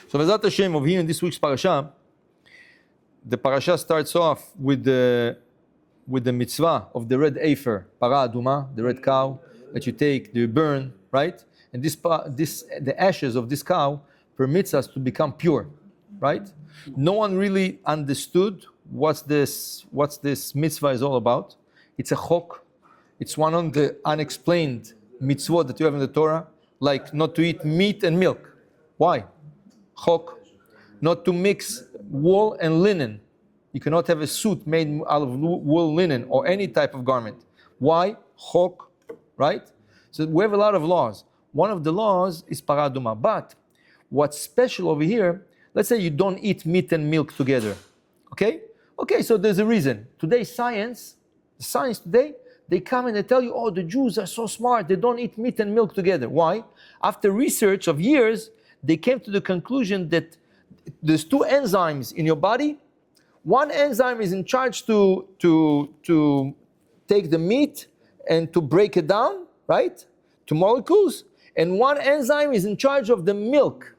So Bezat Hashem, over here in this week's parasha, the parasha starts off with the mitzvah of the red afer, para aduma, the red cow that you take, you burn, right? And the ashes of this cow permits us to become pure, right? No one really understood what this mitzvah is all about. It's a chok. It's one of the unexplained mitzvot that you have in the Torah, like not to eat meat and milk. Why? Chok. Not to mix wool and linen. You cannot have a suit made out of wool, linen, or any type of garment. Why? Chok, right? So we have a lot of laws. One of the laws is paraduma. But what's special over here, let's say you don't eat meat and milk together. Okay? Okay, so there's a reason. Today, science today, they come and they tell you, oh, the Jews are so smart, they don't eat meat and milk together. Why? After research of years, they came to the conclusion that there's two enzymes in your body. One enzyme is in charge to take the meat and to break it down, right, to molecules. And one enzyme is in charge of the milk.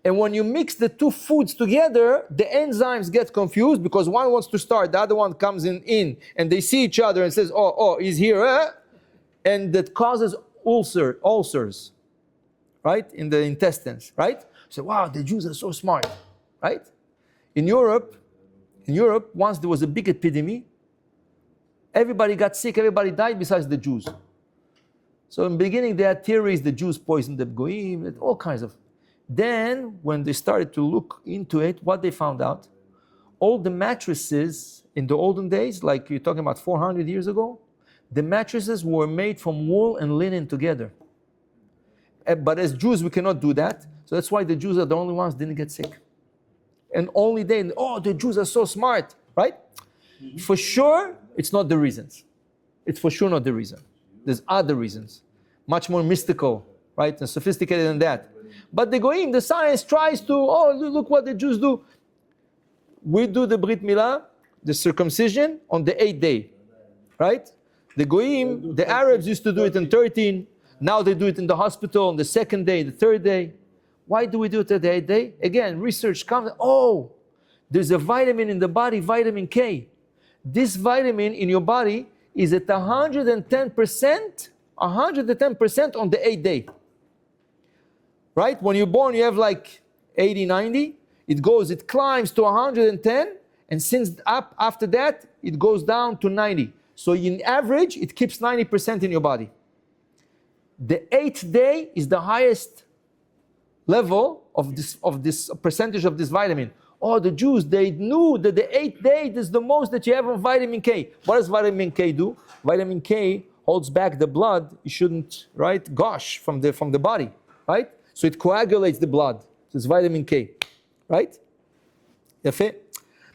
And when you mix the two foods together, the enzymes get confused because one wants to start, the other one comes in and they see each other and says, oh, he's here, and that causes ulcers, right, in the intestines, right? So, wow, the Jews are so smart, right? In Europe, once there was a big epidemic, everybody got sick, everybody died besides the Jews. So in the beginning, they had theories the Jews poisoned the goyim, all kinds of. Then, when they started to look into it, what they found out, all the mattresses in the olden days, like you're talking about 400 years ago, the mattresses were made from wool and linen together. But as Jews, we cannot do that. So that's why the Jews are the only ones who didn't get sick. And only they, oh, the Jews are so smart, right? Mm-hmm. For sure, it's not the reasons. It's for sure not the reason. There's other reasons, much more mystical, right, and sophisticated than that. But the goyim, the science tries to, oh, look what the Jews do. We do the Brit Milah, the circumcision, on the 8th day, right? The goyim, the Arabs used to do it on 13. Now they do it in the hospital on the 2nd day, the 3rd day. Why do we do it at the 8th day? Again, research comes, oh, there's a vitamin in the body, vitamin K. This vitamin in your body is at 110% on the 8th day. Right? When you're born, you have like 80, 90. It climbs to 110. And since up after that, it goes down to 90. So in average, it keeps 90% in your body. The 8th day is the highest level of this percentage of this vitamin. Oh, the Jews, they knew that the 8th day is the most that you have on vitamin K. What does vitamin K do? Vitamin K holds back the blood. You shouldn't, right, gush from the body, right? So it coagulates the blood. So it's vitamin K, right?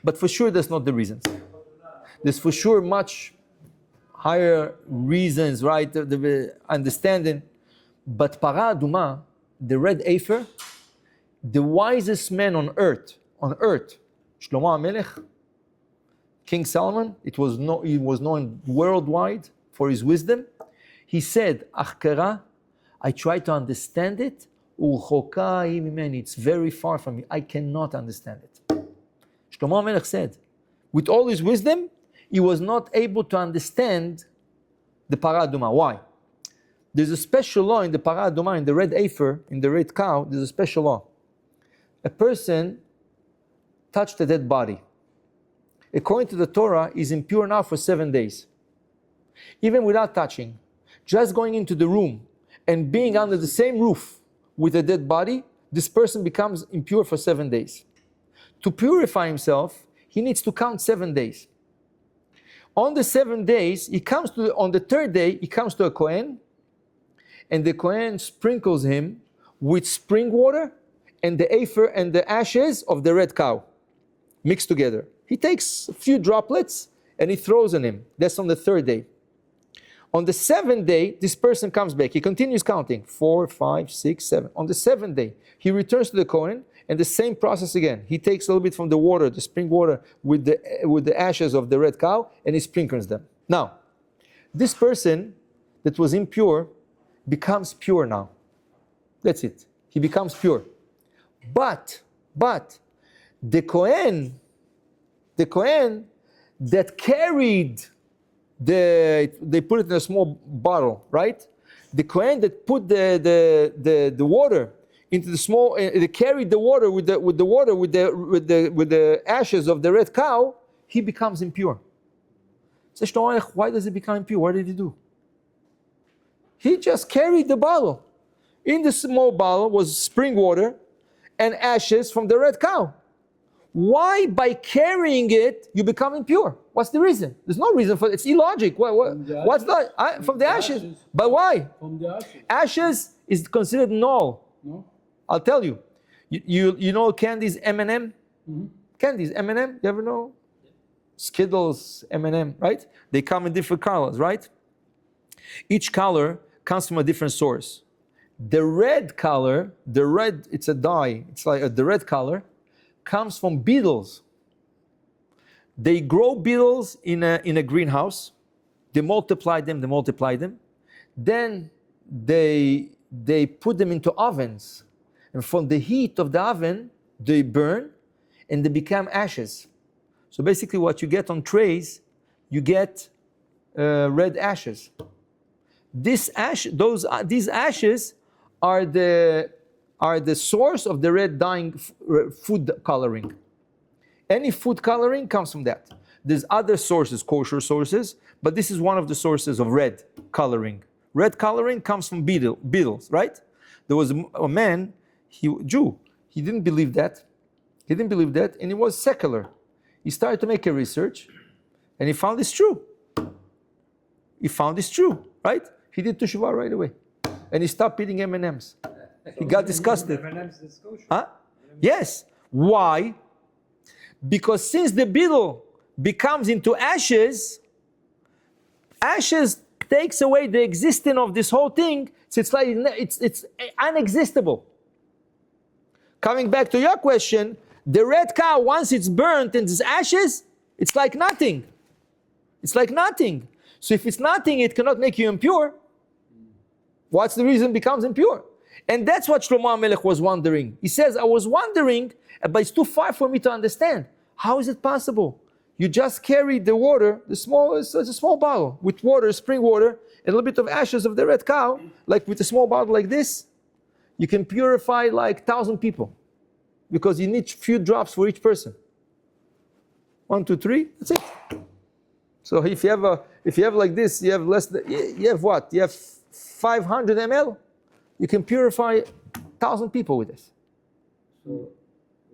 But for sure, that's not the reasons. There's for sure much higher reasons, right? The understanding. But para aduma, the red afer, the wisest man on earth, Shlomo HaMelech, King Solomon, he was known worldwide for his wisdom. He said, Achkara, I try to understand it, it's very far from me. I cannot understand it. Shlomo HaMelech said, with all his wisdom, he was not able to understand the para aduma. Why? There's a special law in the para aduma, in the red afer, in the red cow, there's a special law. A person touched a dead body. According to the Torah, is impure now for 7 days. Even without touching, just going into the room and being under the same roof with a dead body, this person becomes impure for 7 days. To purify himself, he needs to count 7 days. On the 7 days, on the 3rd day, he comes to a Kohen, and the Kohen sprinkles him with spring water and the afer and the ashes of the red cow mixed together. He takes a few droplets and he throws on him. That's on the 3rd day. On the 7th day, this person comes back. He continues counting. 4, 5, 6, 7. On the 7th day, he returns to the Kohen, and the same process again. He takes a little bit from the water, the spring water, with the ashes of the red cow, and he sprinkles them. Now, this person that was impure becomes pure now. That's it. He becomes pure. But the Kohen that carried they put it in a small bottle, right? The Kohen that put the water into the small, they carried the water with the ashes of the red cow, he becomes impure. So why does he become impure? What did he do? He just carried the bottle. In the small bottle was spring water and ashes from the red cow. Why, by carrying it, you become impure? What's the reason? There's no reason for it. It's illogic. What's that? From the ashes. But why? From the ashes. Ashes is considered null. No? I'll tell you. You know candies M&M? Mm-hmm. Candies M&M, you ever know? Skittles, M&M, right? They come in different colors, right? Each color comes from a different source. The red color, it's a dye. It's like the red color comes from beetles. They grow beetles in a greenhouse. They multiply them. Then they put them into ovens. And from the heat of the oven, they burn and they become ashes. So basically what you get on trays, you get red ashes. These ashes are the source of the red dyeing food coloring. Any food coloring comes from that. There's other sources, kosher sources, but this is one of the sources of red coloring. Red coloring comes from beetles, right? There was a man, Jew, he didn't believe that, and he was secular. He started to make a research, and he found it's true. Right? He did teshuvah right away, and he stopped eating M&Ms. He got disgusted. Huh? Yes. Why? Because since the beetle becomes into ashes takes away the existence of this whole thing. So it's like it's unexistable. Coming back to your question, the red cow, once it's burnt and it's ashes, it's like nothing. So if it's nothing, it cannot make you impure. What's the reason it becomes impure? And that's what Shlomo HaMelech was wondering. He says, I was wondering, but it's too far for me to understand. How is it possible? You just carry the water, it's a small bottle with water, spring water, and a little bit of ashes of the red cow, like with a small bottle like this, you can purify like 1,000 people because you need few drops for each person. 1, 2, 3, that's it. So if you have like this, you have what? You have 500 ml. You can purify 1,000 people with this. So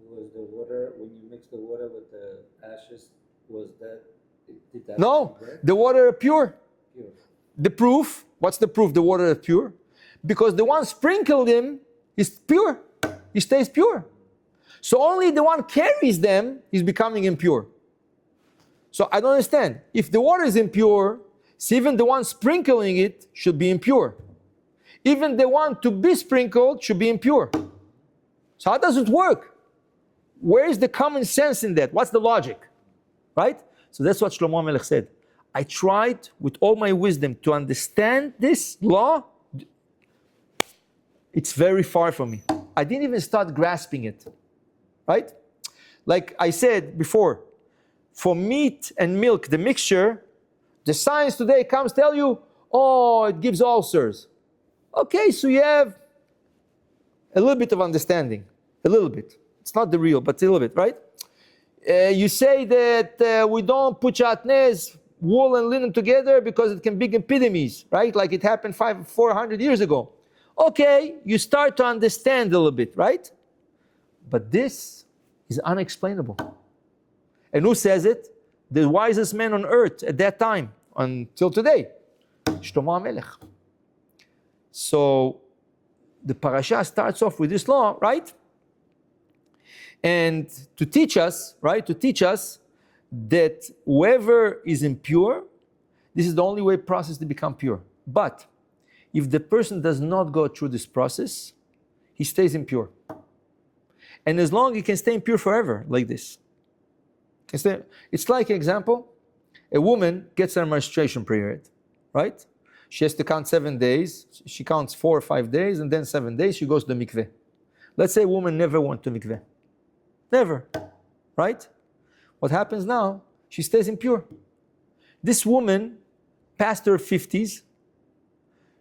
was the water, when you mix the water with the ashes, did that? No, the water pure. The proof, what's the proof the water is pure? Because the one sprinkled him is pure. He stays pure. So only the one carries them is becoming impure. So I don't understand. If the water is impure, so even the one sprinkling it should be impure. Even the one to be sprinkled should be impure. So how does it work? Where is the common sense in that? What's the logic? Right? So that's what Shlomo HaMelech said. I tried with all my wisdom to understand this law. It's very far from me. I didn't even start grasping it. Right? Like I said before, for meat and milk, the mixture, the science today comes tell you, oh, it gives ulcers. Okay, so you have a little bit of understanding. A little bit. It's not the real, but a little bit, right? You say that we don't put shatnez, wool and linen together because it can bring epidemics, right? Like it happened 400 years ago. Okay, you start to understand a little bit, right? But this is unexplainable. And who says it? The wisest man on earth at that time, until today, Shlomo HaMelech. So the parasha starts off with this law, right? And to teach us, right? To teach us that whoever is impure, this is the only way process to become pure. But if the person does not go through this process, he stays impure. And as long as he can stay impure forever, like this. It's like, example, a woman gets her menstruation period, right? She has to count 7 days. She counts 4 or 5 days, and then 7 days she goes to the mikveh. Let's say a woman never went to mikveh. Never. Right? What happens now? She stays impure. This woman passed her 50s.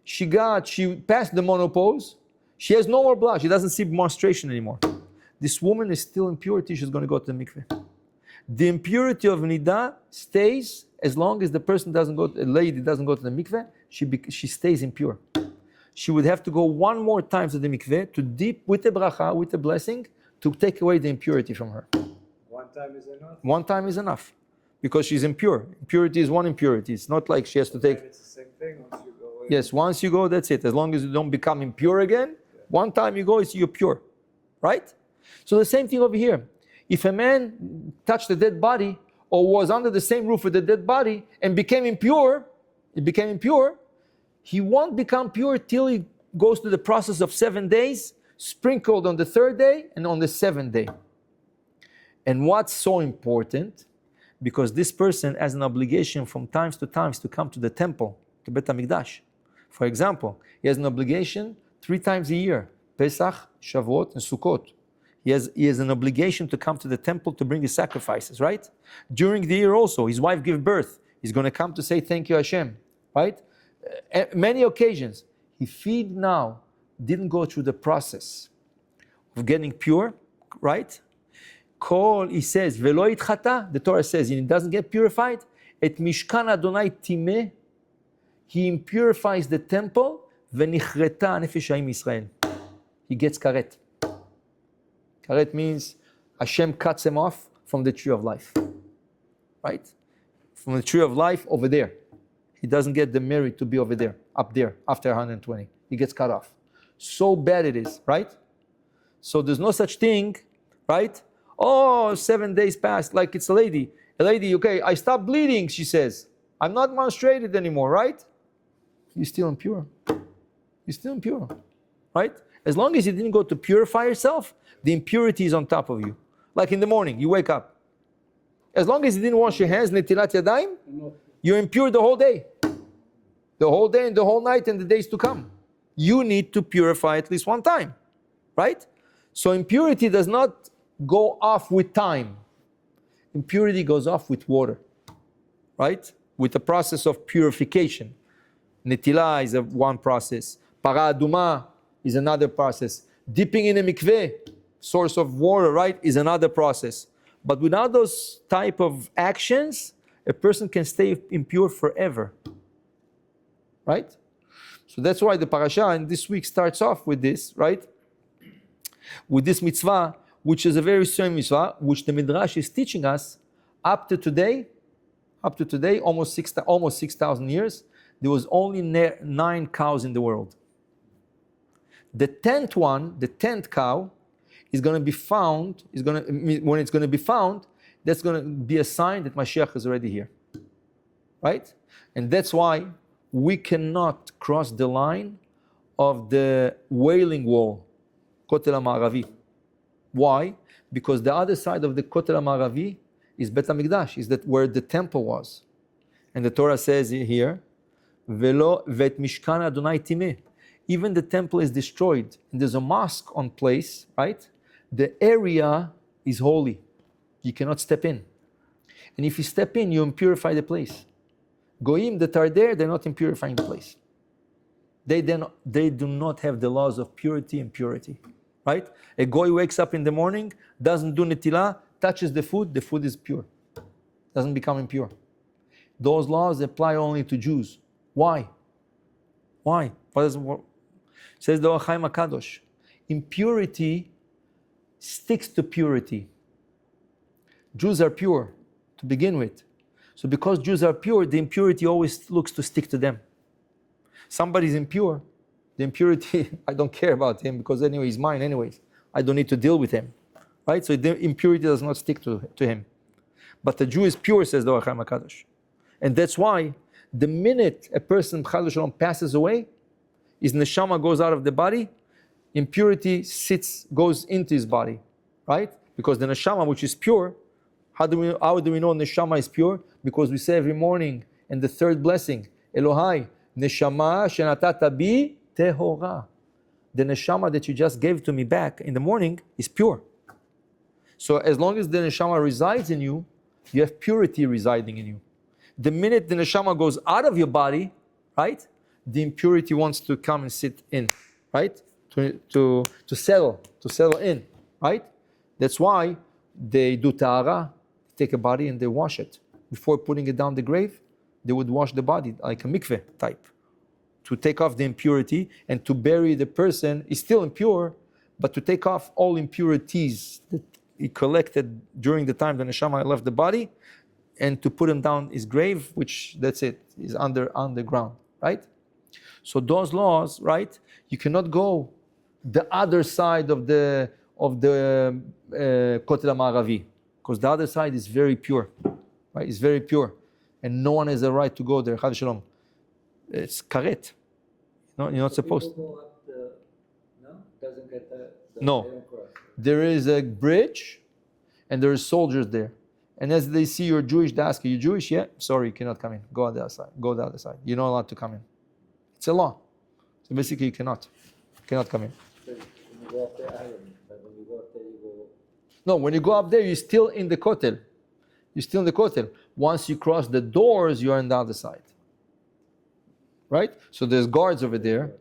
She passed the menopause. She has no more blood. She doesn't see menstruation anymore. This woman is still impurity. She's going to go to the mikveh. The impurity of nidah stays as long as the lady doesn't go to the mikveh. She stays impure. She would have to go one more time to the mikveh to dip with the bracha, with the blessing, to take away the impurity from her. One time is enough? One time is enough. Because she's impure. Impurity is one impurity. It's not like she has to take... It's the same thing once you go in. Yes, once you go, that's it. As long as you don't become impure again, one time you go, you're pure. Right? So the same thing over here. If a man touched a dead body or was under the same roof with the dead body and became impure, he won't become pure till he goes through the process of 7 days, sprinkled on the 3rd day and on the 7th day. And what's so important? Because this person has an obligation from times to times to come to the temple, to Bet HaMikdash. For example, he has an obligation 3 times a year, Pesach, Shavuot, and Sukkot. He has an obligation to come to the temple to bring his sacrifices, right? During the year also, his wife gives birth. He's going to come to say thank you Hashem, right? Many occasions. If he now didn't go through the process of getting pure, right? He says, Velo itchata, the Torah says, and he doesn't get purified, et mishkan Adonai timeh, he impurifies the temple, venichreta nefesh ha'im Yisrael. He gets karet. Karet means Hashem cuts him off from the tree of life. Right? From the tree of life over there. He doesn't get the merit to be over there, up there, after 120. He gets cut off. So bad it is, right? So there's no such thing, right? Oh, 7 days passed, like it's a lady. A lady, okay, I stopped bleeding, she says. I'm not menstruated anymore, right? You're still impure. You're still impure, right? As long as you didn't go to purify yourself, the impurity is on top of you. Like in the morning, you wake up. As long as you didn't wash your hands, netilat yadayim, you're impure the whole day. The whole day and the whole night and the days to come. You need to purify at least one time, right? So impurity does not go off with time. Impurity goes off with water, right? With the process of purification. Netilah is one process. Para aduma is another process. Dipping in a mikveh, source of water, right, is another process. But without those type of actions, a person can stay impure forever. Right? So that's why the parasha in this week starts off with this, right? With this mitzvah, which is a very strange mitzvah, which the Midrash is teaching us up to today, almost 6,000 years, there was only 9 cows in the world. The 10th cow, is going to be found, when it's going to be found, that's going to be a sign that Mashiach is already here. Right? And that's why we cannot cross the line of the Wailing Wall, Kotel HaMa'aravi. Why? Because the other side of the Kotel HaMa'aravi is Bet HaMikdash, is that where the temple was. And the Torah says here, Velo vet mishkan Adonai timeh. Even the temple is destroyed, and there's a mosque on place, right? The area is holy. You cannot step in. And if you step in, you impurify the place. Goyim that are there, they're not impurifying the place. They do not have the laws of purity and purity, right? A goy wakes up in the morning, doesn't do netilah, touches the food is pure. Doesn't become impure. Those laws apply only to Jews. Why? Why? Says the Or Chaim HaKadosh. Impurity sticks to purity. Jews are pure to begin with. So because Jews are pure, the impurity always looks to stick to them. Somebody's impure, the impurity, I don't care about him because anyway, he's mine anyways. I don't need to deal with him. Right? So the impurity does not stick to him. But the Jew is pure, says the Or Chaim HaKadosh. And that's why the minute a person passes away, his neshama goes out of the body, impurity goes into his body, right? Because the neshama, which is pure, how do we know neshama is pure? Because we say every morning in the 3rd blessing, Elohai, neshama shenatata bi tehora. the neshama that you just gave to me back in the morning is pure. So as long as the neshama resides in you, you have purity residing in you. The minute the neshama goes out of your body, right, the impurity wants to come and sit in, right, to settle in, right. That's why they do tahara, take a body and they wash it. Before putting it down the grave, they would wash the body like a mikveh type, to take off the impurity, and to bury the person is still impure, but to take off all impurities that he collected during the time the neshama left the body, and to put him down his grave, which that's it, is underground, right? So those laws, right? You cannot go the other side of the Kotel HaMaravi, because the other side is very pure, right? It's very pure, and no one has a right to go there. Chad Shalom. It's karet. No, you're not supposed. People go up the, no, doesn't get the No. they don't cross. There is a bridge, and there are soldiers there. And as they see you're Jewish, they ask you, "You Jewish?" "Yeah." "Sorry, you cannot come in. Go on the other side. Go the other side. You're not allowed to come in." It's a law. So basically, you cannot come in. So when you go up there, I don't know, but when you go up there, you go. No, when you go up there, you're still in the kotel. You're still in the kotel. Once you cross the doors, you are on the other side. Right? So there's guards over there,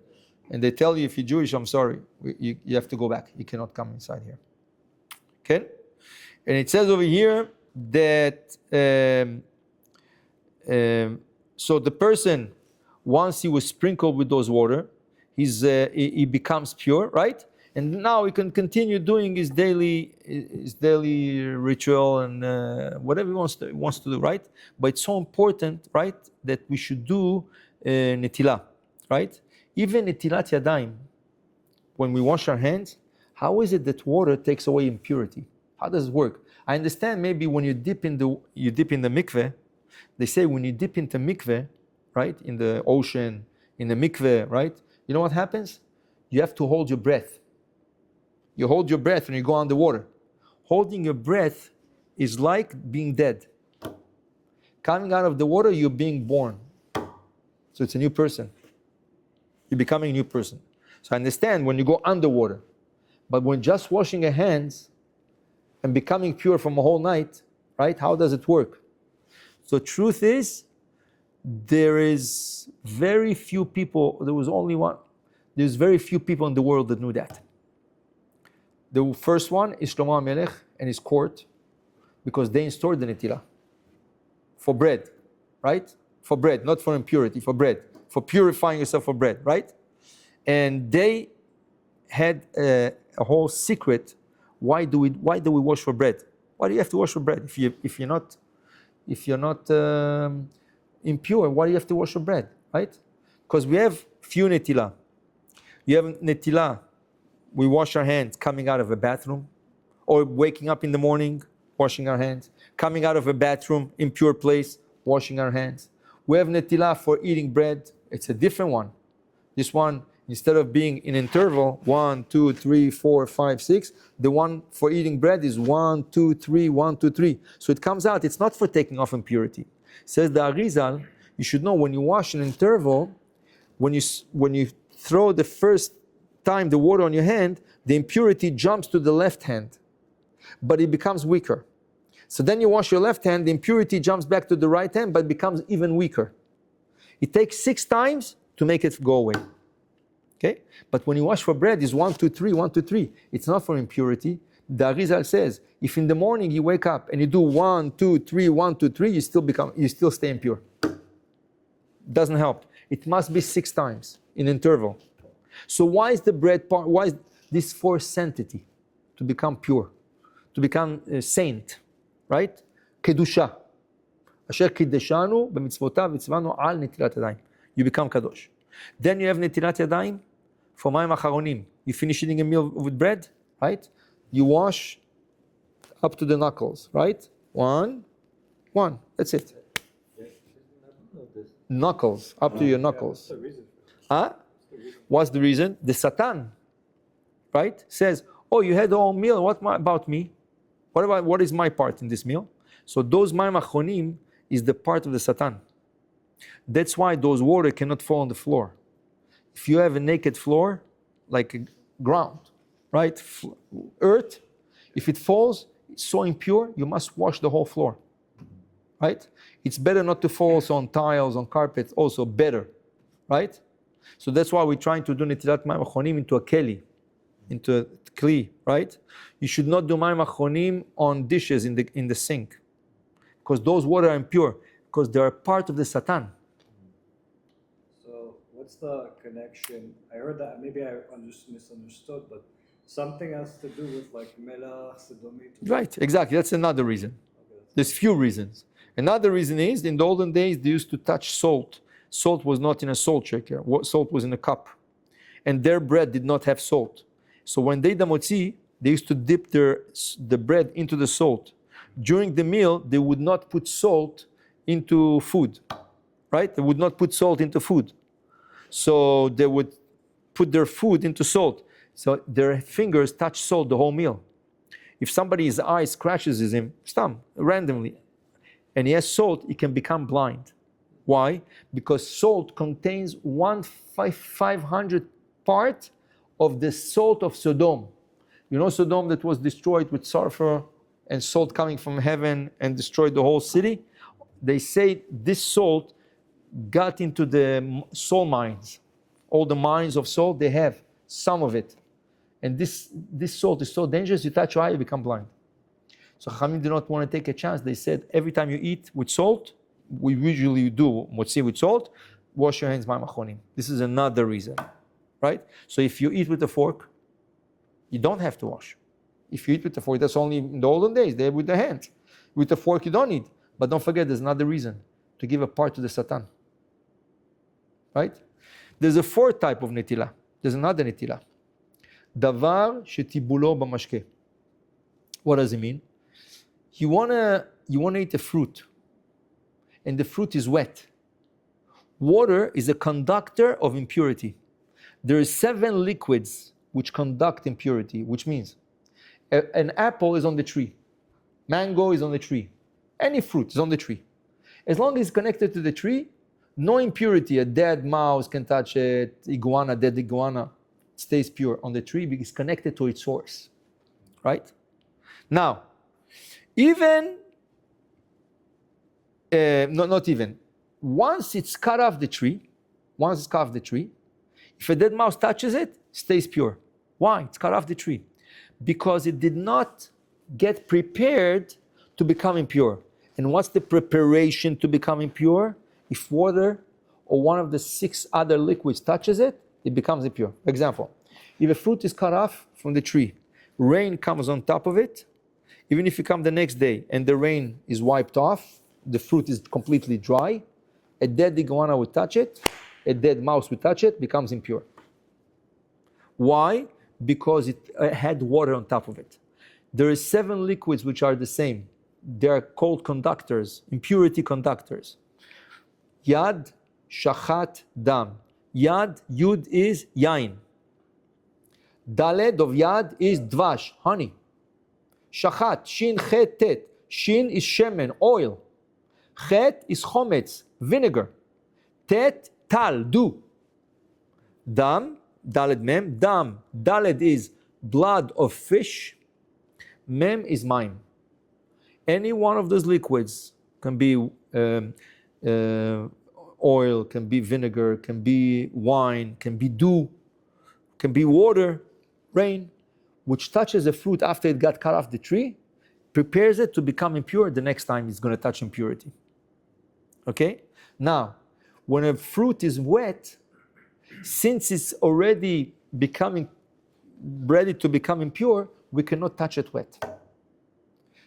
and they tell you, if you're Jewish, I'm sorry, you have to go back. You cannot come inside here. Okay? And it says over here that so the person, once he was sprinkled with those water, he becomes pure, right? And now he can continue doing his daily ritual and whatever he wants to do, right? But it's so important, right, that we should do netilah, right? Even netilat yadayim, when we wash our hands, how is it that water takes away impurity? How does it work? I understand maybe when you dip in the mikveh, they say when you dip into mikveh, right, in the ocean, in the mikveh, right, you know what happens? You have to hold your breath. You hold your breath when you go underwater. Holding your breath is like being dead. Coming out of the water, you're being born. So it's a new person. You're becoming a new person. So I understand when you go underwater. But when just washing your hands and becoming pure from a whole night, right? How does it work? So truth is, there is very few people, there's very few people in the world that knew that. The first one is Shlomo HaMelech and his court, because they installed the netilah for bread, right? For bread, not for impurity, for bread, for purifying yourself for bread, right? And they had a whole secret. Why do we wash for bread? Why do you have to wash for bread? If you're not impure, why do you have to wash for bread, right? Because we have few netilah. You have netilah. We wash our hands coming out of a bathroom, or waking up in the morning, washing our hands. Coming out of a bathroom, impure place, washing our hands. We have netilah for eating bread. It's a different one. This one, instead of being in interval, 1, 2, 3, 4, 5, 6, the one for eating bread is 1, 2, 3, 1, 2, 3. So it comes out, it's not for taking off impurity. Says the Arizal, you should know when you wash an interval, when you throw the first time the water on your hand, the impurity jumps to the left hand, but it becomes weaker. So then you wash your left hand, the impurity jumps back to the right hand, but becomes even weaker. It takes 6 times to make it go away. Okay? But when you wash for bread, it's 1, 2, 3, 1, 2, 3. It's not for impurity. The Arizal says, if in the morning you wake up and you do 1, 2, 3, 1, 2, 3, you still stay impure. Doesn't help. It must be 6 times in interval. So why is the bread part? Why is this forced sanctity to become pure, to become a saint, right? Kedusha. Asher kiddeshanu b'mitzvotav v'tzivanu al netilat yadayim. You become kadosh. Then you have netilat yadayim for mayim acharonim. You finish eating a meal with bread, right? You wash up to the knuckles, right? One. That's it. Knuckles, up to your knuckles. Huh? What's the reason? The Satan, right, says, oh, you had a whole meal, what about me? What is my part in this meal? So those mayim achonim is the part of the Satan. That's why those water cannot fall on the floor. If you have a naked floor, like ground, right? Earth, if it falls, it's so impure, you must wash the whole floor, right? It's better not to fall also on tiles, on carpets, also better, right? So that's why we're trying to do netilat mayim achronim into a keli, into a kli, right? You should not do mayim achronim on dishes in the sink, because those water are impure, because they are part of the Satan. So what's the connection? I heard that, maybe I misunderstood, but something has to do with like melach, sodomite. Right, exactly. That's another reason. Okay. There's few reasons. Another reason is, in the olden days, they used to touch salt. Salt was not in a salt shaker. Salt was in a cup. And their bread did not have salt. So when they damotzi, they used to dip the bread into the salt. During the meal, they would not put salt into food, right? They would not put salt into food. So they would put their food into salt. So their fingers touch salt the whole meal. If somebody's eye scratches him, randomly, and he has salt, he can become blind. Why? Because salt contains 1/500 part of the salt of Sodom. You know Sodom that was destroyed with sulfur and salt coming from heaven and destroyed the whole city? They say this salt got into the salt mines. All the mines of salt, they have some of it. And this salt is so dangerous, you touch your eye, you become blind. So Chachamim did not want to take a chance. They said, every time you eat with salt, we usually do motzi with salt, wash your hands, mayim achronim. This is another reason, right? So if you eat with a fork, you don't have to wash. If you eat with the fork, that's only in the olden days, they with the hand. With the fork, you don't need. But don't forget, there's another reason, to give a part to the Satan, right? There's a fourth type of netilah. There's another netilah. Davar shetibulo b'mashke. What does it mean? You wanna eat a fruit, and the fruit is wet. Water is a conductor of impurity. There are 7 liquids which conduct impurity, which means an apple is on the tree, mango is on the tree, any fruit is on the tree. As long as it's connected to the tree, no impurity. A dead mouse can touch it, dead iguana stays pure on the tree because it's connected to its source, right? Now, even, not even, once it's cut off the tree, if a dead mouse touches it, stays pure. Why? It's cut off the tree. Because it did not get prepared to become impure. And what's the preparation to become impure? If water or one of the 6 other liquids touches it, it becomes impure. For example, if a fruit is cut off from the tree, rain comes on top of it, even if you come the next day and the rain is wiped off, the fruit is completely dry, a dead iguana would touch it, a dead mouse would touch it, becomes impure. Why? Because it had water on top of it. There are 7 liquids which are the same. They are called conductors, impurity conductors. Yad, shachat, dam. Yad, yud is yain. Daled of yad is dvash, honey. Shachat, shin, chet, tet. Shin is shemen, oil. Chet is chometz, vinegar. Tet, tal, dew. Dam, daled mem, dam. Daled is blood of fish. Mem is mine. Any one of those liquids can be oil, can be vinegar, can be wine, can be dew, can be water, rain, which touches a fruit after it got cut off the tree, prepares it to become impure the next time it's going to touch impurity. Okay? Now, when a fruit is wet, since it's already ready to become impure, we cannot touch it wet.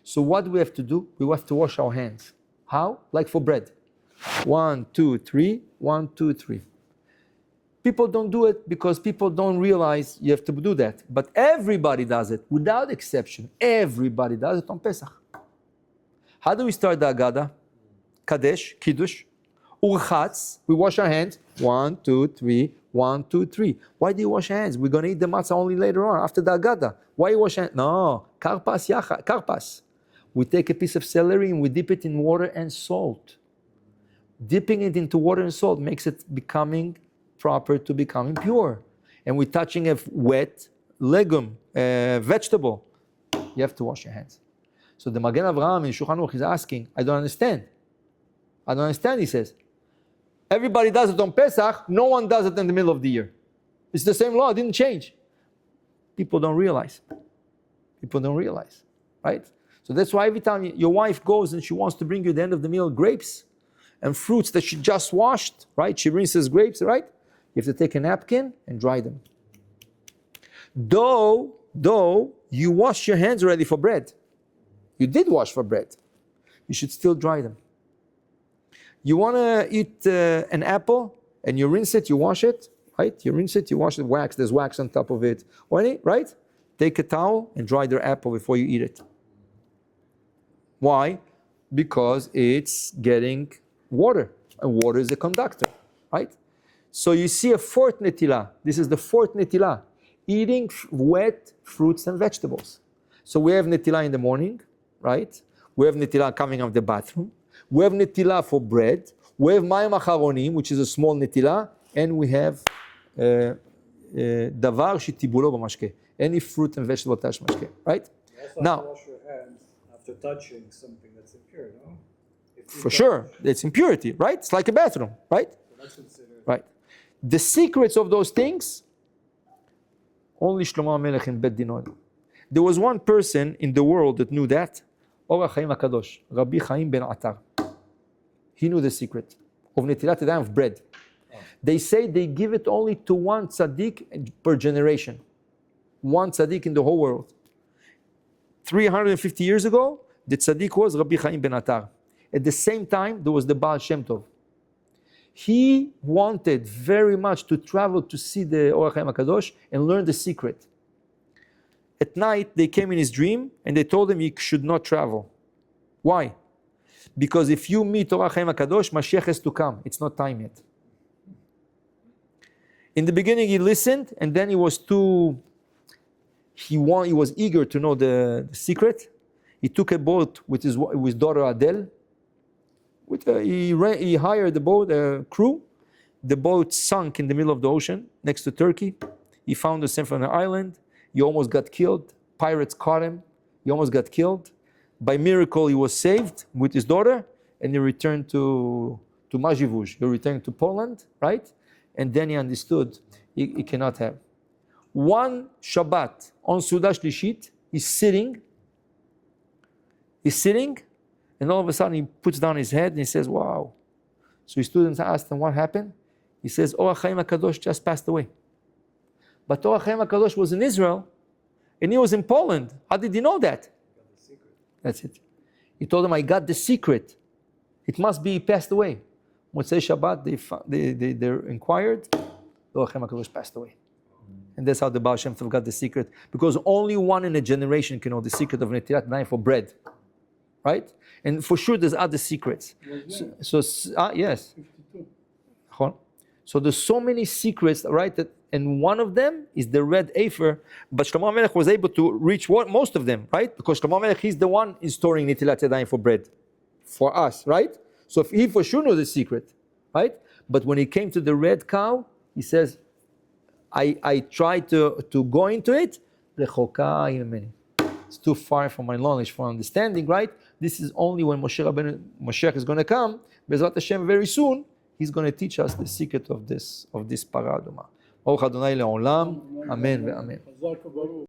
So what do we have to do? We have to wash our hands. How? Like for bread. 1, 2, 3, 1, 2, 3. People don't do it because people don't realize you have to do that. But everybody does it, without exception. Everybody does it on Pesach. How do we start the Agada? Kadesh, Kiddush. Urchatz, we wash our hands. 1, 2, 3, 1, 2, 3. Why do you wash your hands? We're going to eat the matzah only later on, after the Agada. Why you wash your hands? No, karpas. We take a piece of celery and we dip it in water and salt. Dipping it into water and salt makes it becoming proper to becoming pure. and we're touching a wet legume, vegetable, you have to wash your hands. So the Magen Avraham in Shulchan Aruch is asking, I don't understand, he says. Everybody does it on Pesach, no one does it in the middle of the year. It's the same law, it didn't change. People don't realize, right? So that's why every time your wife goes and she wants to bring you at the end of the meal grapes and fruits that she just washed, right? She rinses grapes, right? You have to take a napkin and dry them. Though you wash your hands already for bread. You did wash for bread. You should still dry them. You want to eat an apple and you rinse it, you wash it, right? You rinse it, you wash it, there's wax on top of it. Right? Take a towel and dry their apple before you eat it. Why? Because it's getting water, and water is a conductor, right? So you see a fourth netilah. This is the fourth netilah, eating wet fruits and vegetables. So we have netilah in the morning, right? We have netilah coming out of the bathroom. We have netilah for bread. We have mayim acharonim, which is a small netilah, and we have davar shetibulo b'mashke, any fruit and vegetable attached mashke, right? You also Now, have to wash your hands after touching something that's impure, no? for sure, it's impurity, right? It's like a bathroom, right? So that's considered. Right. The secrets of those things, only Shlomo HaMelech in Bet Dinod. There was one person in the world that knew that, Or HaChaim HaKadosh, Rabbi Chaim ben Atar. He knew the secret of Netilat Yadayim of bread. They say they give it only to one tzaddik per generation. One tzaddik in the whole world. 350 years ago, the tzaddik was Rabbi Chaim ben Atar. At the same time, there was the Baal Shem Tov. He wanted very much to travel to see the Or HaChaim HaKadosh and learn the secret. At night, they came in his dream and they told him he should not travel. Why? Because if you meet Or HaChaim HaKadosh, Mashiach has to come. It's not time yet. In the beginning, he listened, and then he was eager to know the secret. He took a boat with his daughter Adele. He hired the boat, crew. The boat sunk in the middle of the ocean next to Turkey. He found himself on an island. He almost got killed. Pirates caught him. He almost got killed. By miracle, he was saved with his daughter, and he returned to Mazivuzh. He returned to Poland, right? And then he understood he cannot have. One Shabbat on Suda Shlishit, he's sitting, and all of a sudden he puts down his head and he says, wow. So his students asked him, what happened? He says, Or HaChaim HaKadosh just passed away. But Or HaChaim HaKadosh was in Israel, and he was in Poland. How did he know that? That's it. He told him, I got the secret. It must be he passed away. Motzei Shabbat, they inquired, Or HaChaim HaKadosh passed away. And that's how the Baal Shem Tov got the secret. Because only one in a generation can know the secret of Netilat Yadayim for bread. Right? And for sure there's other secrets. Yes. 52. So there's so many secrets, right? And one of them is the red afer. But Shlomo HaMelech was able to reach most of them, right? Because Shlomo HaMelech, he's the one in storing Netilat Yadayim for bread. For us, right? So he for sure knows the secret, right? But when he came to the red cow, he says, I tried to go into it. It's too far from my knowledge, for understanding, right? This is only when Moshiach is going to come. Bezrat Hashem, very soon, he's going to teach us the secret of this paraduma. Baruch Adonai le'olam. Amen ve'amen.